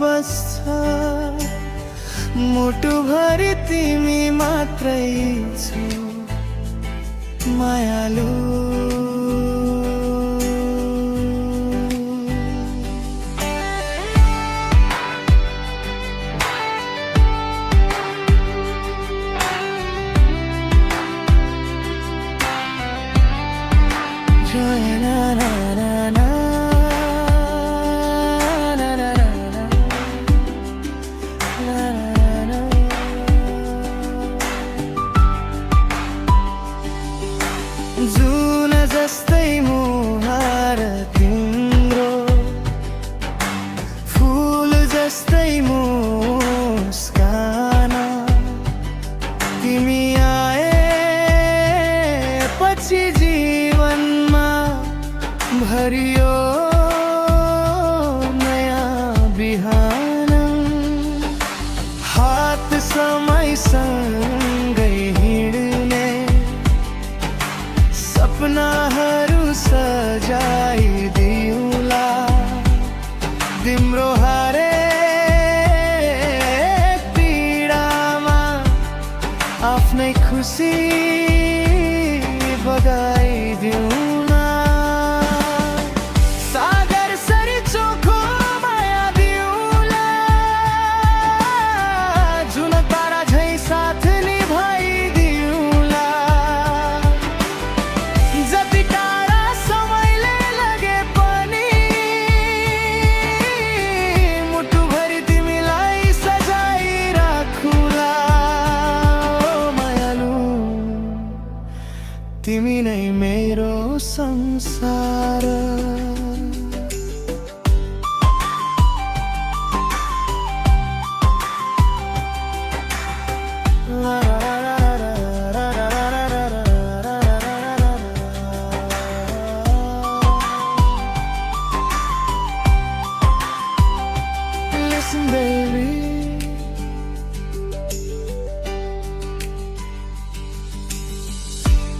बस्छ मुटुभरि तिमी मात्रै छौ मायालु। जुन जस्तै मुहार तिम्रो, फूल जस्तै मुस्कान, तिमी आएपछि जीवनमा भरियो नयाँ बिहान। हात समयसँगै हिँड्ने सपनाहरू सजाइदिउँला, तिम्रो हरेक पीडामा आफ्नै खुसी बगाइदिउँला। सागर सरी चोखो माया दिउँला, जुन तारा झैं साथ निभाइदिउँला। जति टाढा समयले लगे पनि मुटुभरि तिमीलाई सजाइराखुला मायालु। तिमी नै मेरो संसार। Listen baby,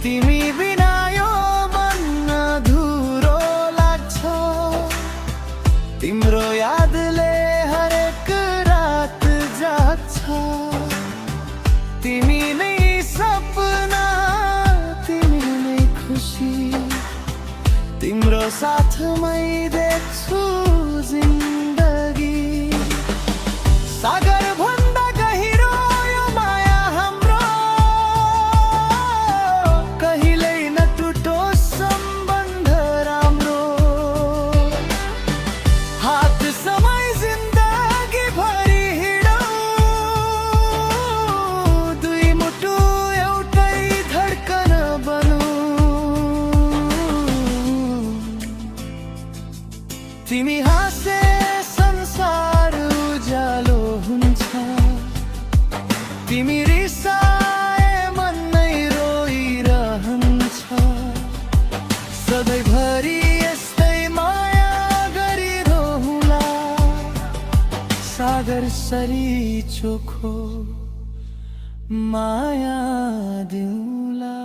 तिमी बिना यो मन अधुरो लाग्छ। तिम्रो यादले हरेक रात जाग्छ। तिमी नै सपना, तिमी नै खुसी, तिम्रो साथमै देख्छु जिन्दगी। सागर भन्दा गहिरो यो माया हाम्रो, कहिल्यै नटुटोस् सम्बन्ध राम्रो। हात समय जिन्दगी भरि हिँडौँ, दुई मुटु एउटै धड्कन बनौँ। तिमी हाँसे संसार उज्यालो हुन्छ, तिमी रिसाए मन नै रोइरहन्छ। सधैँभरि यस्तै माया गरिरहँला, सागर सरी चोखो माया दिउँला।